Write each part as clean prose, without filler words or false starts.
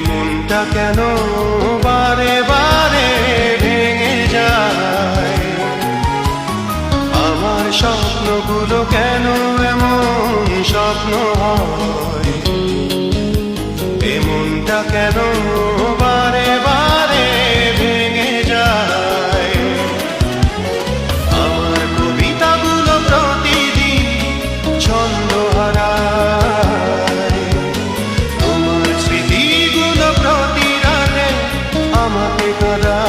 মনটা কেন বারে বারে ভেঙে যায়, আমার স্বপ্নগুলো কেন এমন স্বপ্ন হয়, এ মনটা কেন বারে বারে ভেঙে যায়। আমার কবিতাগুলো প্রতিদিন ছন্দ হারায়, তোমার স্মৃতিগুলো প্রতি রাতে আমাকে কাঁদায়।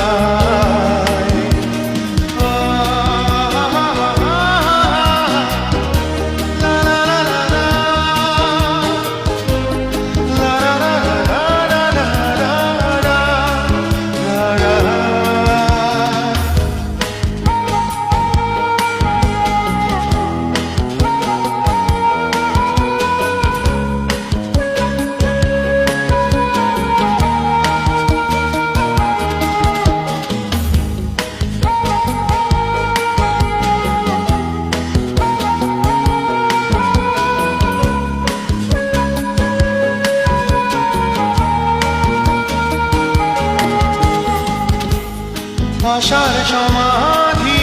আশার সমাধি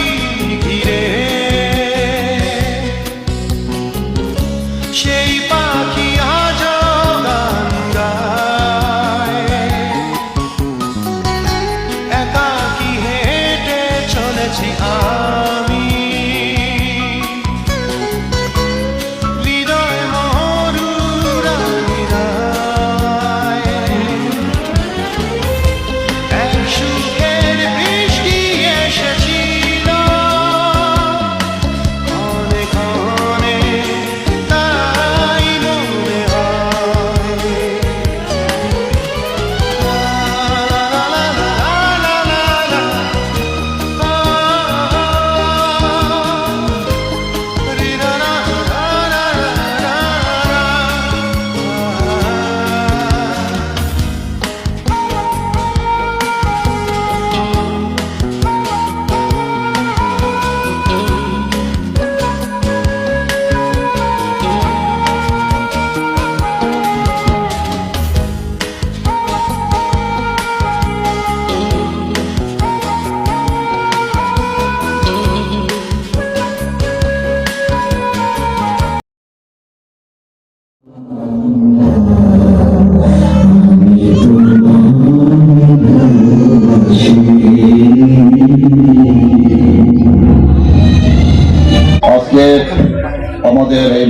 ঘিরে সেই পাখি আজ গান গায়, একাকী হেঁটে চলেছি আমি, হৃদয় মরুরা নিরায়, এক সুখের বৃষ্টি এসেছিল ক্ষণে ক্ষণে, তাই মনে হয়। আমাদের এই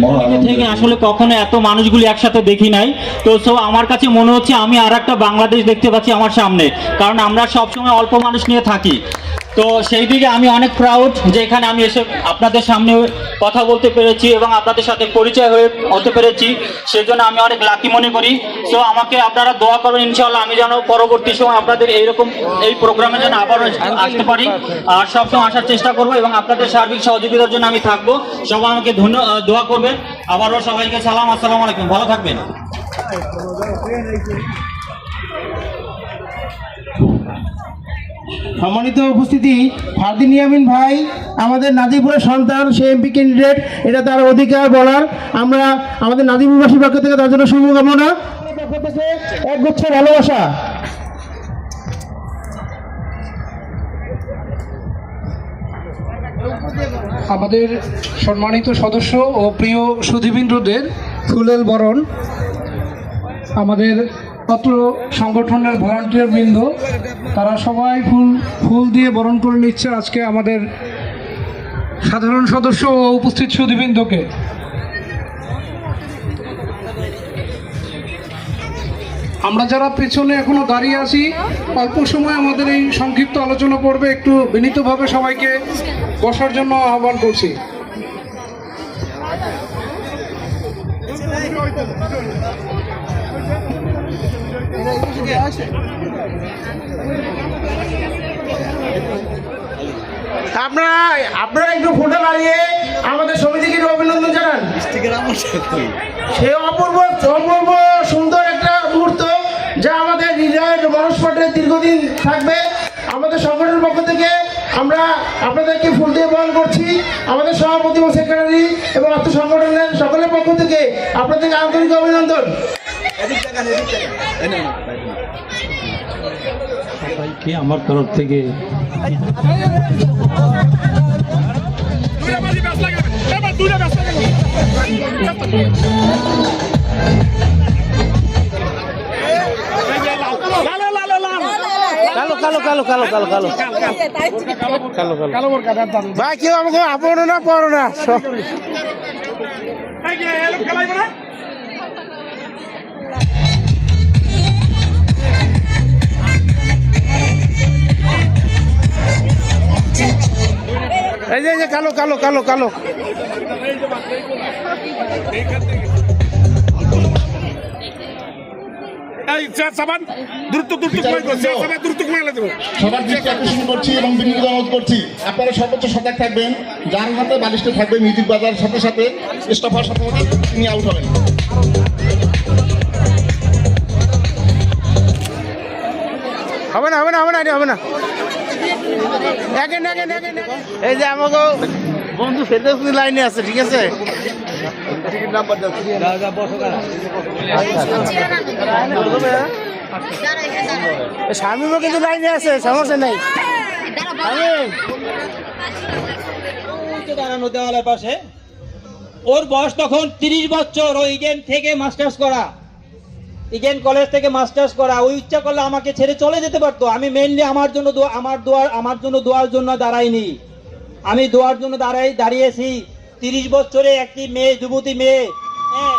থেকে আসলে কখনো এত মানুষগুলি একসাথে দেখি নাই। তো আমার কাছে মনে হচ্ছে আমি আর একটা বাংলাদেশ দেখতে পাচ্ছি আমার সামনে, কারণ আমরা সবসময় অল্প মানুষ নিয়ে থাকি। তো সেই দিকে আমি অনেক প্রাউড যে এখানে আমি এসে আপনাদের সামনে কথা বলতে পেরেছি এবং আপনাদের সাথে পরিচয় হতে পেরেছি, সেজন্য আমি অনেক লাকি মনে করি। তো আমাকে আপনারা দোয়া করবেন ইনশাআল্লাহ, আমি যেন পরবর্তী সময় আপনাদের এইরকম এই প্রোগ্রামে যেন আবারও আসতে পারি, আর সবসময় আসার চেষ্টা করবো এবং আপনাদের সার্বিক সহযোগিতার জন্য আমি থাকবো। সবাই আমাকে দোয়া করবেন। আবারও সবাইকে সালাম, আসসালামু আলাইকুম, ভালো থাকবেন। সম্মানিত উপস্থিতি, ফারদিন ইয়ামিন ভাই আমাদের নাজিরপুরের সন্তান, সে এমপি ক্যান্ডিডেট, এটা তার অধিকার বলার। আমরা আমাদের নাজিরপুরবাসীর পক্ষ থেকে তার জন্য শুভকামনা, একগুচ্ছ ভালোবাসা। আমাদের সম্মানিত সদস্য ও প্রিয় সুধীবৃন্দদের ফুলেল বরণ, আমাদের পত্র সংগঠনের ভলান্টিয়ার বৃন্দ, তারা সবাই ফুল দিয়ে বরণ করে নিচ্ছে আজকে আমাদের সাধারণ সদস্য ও উপস্থিত সুধীবৃন্দকে। আমরা যারা পেছনে এখনো দাঁড়িয়ে আছি, অল্প সময় আমাদের এই সংক্ষিপ্ত আলোচনা পড়বে, একটু বিনীতভাবে সবাইকে বসার জন্য আহ্বান করছি। আপনারা একটু ফোটো দাঁড়িয়ে আমাদের সমিতিকে অভিনন্দন জানান। সে অপূর্ব সুন্দর একটা মুহূর্ত যা আমাদের হৃদয়ের মনস্পটে দীর্ঘদিন থাকবে। আমাদের সংগঠনের পক্ষ থেকে আমরা আপনাদেরকে ফুল দিয়ে বরণ করছি। আমাদের সভাপতি ও সেক্রেটারি এবং আত্ম সংগঠনের সকলের পক্ষ থেকে আপনাদেরকে আন্তরিক অভিনন্দন। সবাইকে আমার তরফ থেকে ভাই কেউ আমাকে আপনো না পড়ো না এই যে কালো কালো কালো কালো সবার দৃষ্টি আকর্ষণ করছি এবং বিনীত অনুরোধ করছি আপনারা সর্বোচ্চ সজাগ থাকবেন, যার হাতে বালিশটা থাকবে মিউজিক বাজার সাথে সাথে স্টফার সাথে সাথে তিনি আউট হবেন। হবে না হবে না হবে না হবে না এই যে আমাকে বন্ধু ফেরদৌসি লাইনে আছে, ঠিক আছে? স্বামীও কিন্তু লাইনে আছে, সমস্যা নাই। দাঁড়ানো দেওয়ালের পাশে ওর বয়স তখন 30 বছর। ও ইগেন থেকে মাস্টার্স করা, ইগেন কলেজ থেকে মাস্টার্স করা। ওই ইচ্ছা করলে আমাকে ছেড়ে চলে যেতে পারতো। আমি মেইনলি আমার জন্য দোয়ার জন্য দাঁড়াইনি, আমি দোয়ার জন্য দাঁড়িয়েছি। 30 বছরে একটি মেয়ে, যুবতী মেয়ে, হ্যাঁ,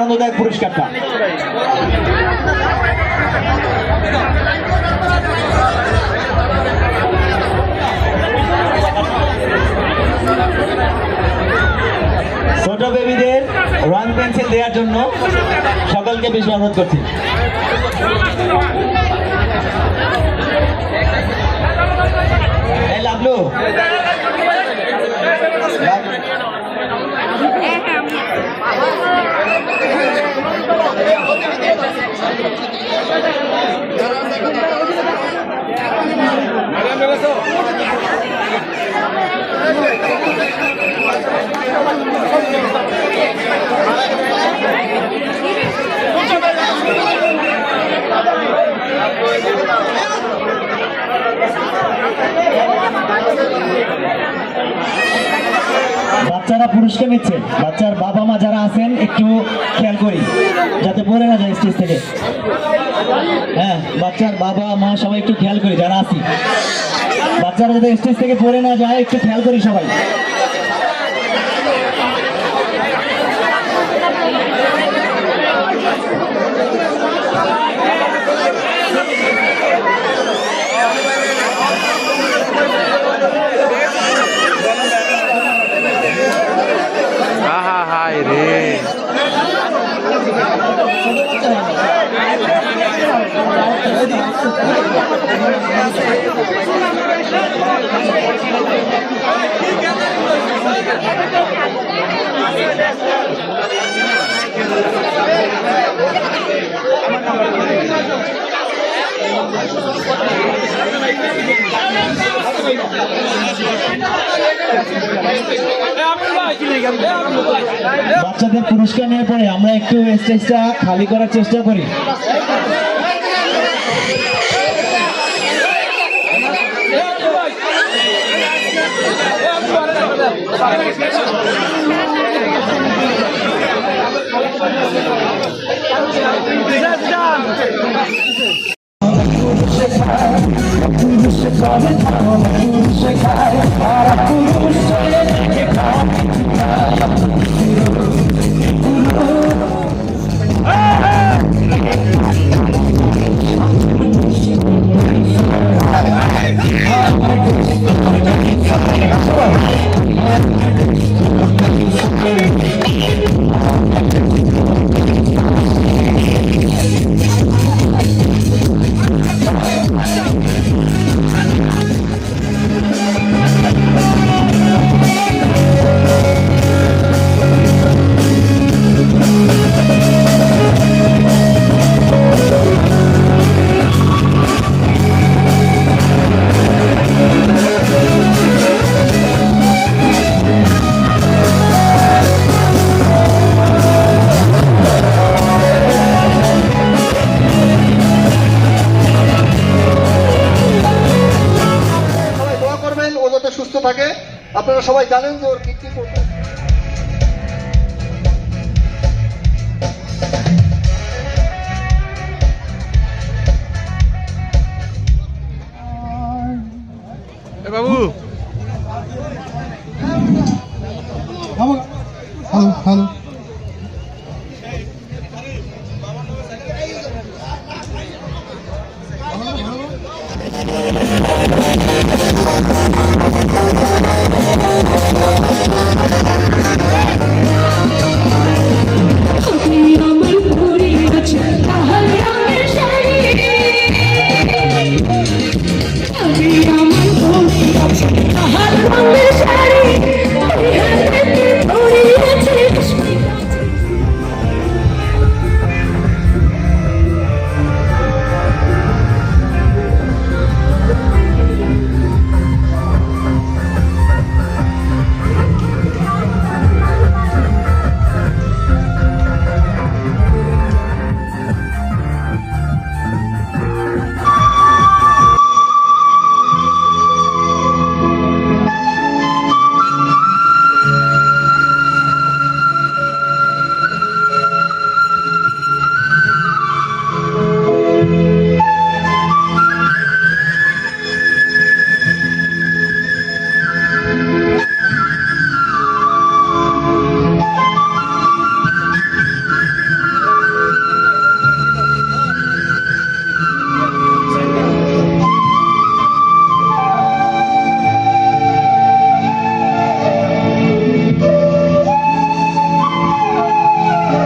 আনন্দদায়ক পুরস্কারটা। ছোট বেবিদের রং পেন্সিল দেওয়ার জন্য সকলকে বেশি অনুরোধ করছি। এই লাভলু বাচ্চারা পুরস্কার নিচ্ছে, বাচ্চার বাবা মা যারা আছেন একটু খেয়াল করি যাতে পড়ে না যায় স্টেজ থেকে। হ্যাঁ, বাচ্চার বাবা মা সবাই একটু খেয়াল করি, যারা আছি বাচ্চারা যাতে স্টেজ থেকে পড়ে না যায় একটু খেয়াল করি সবাই। বাচ্চাদের পুরস্কার নেওয়ার পরে আমরা একটু স্টেজটা খালি করার চেষ্টা করি। সুস্থ থাকে। আপনারা সবাই জানেন যে ওর কি করতে বাবু হ্যালো হ্যালো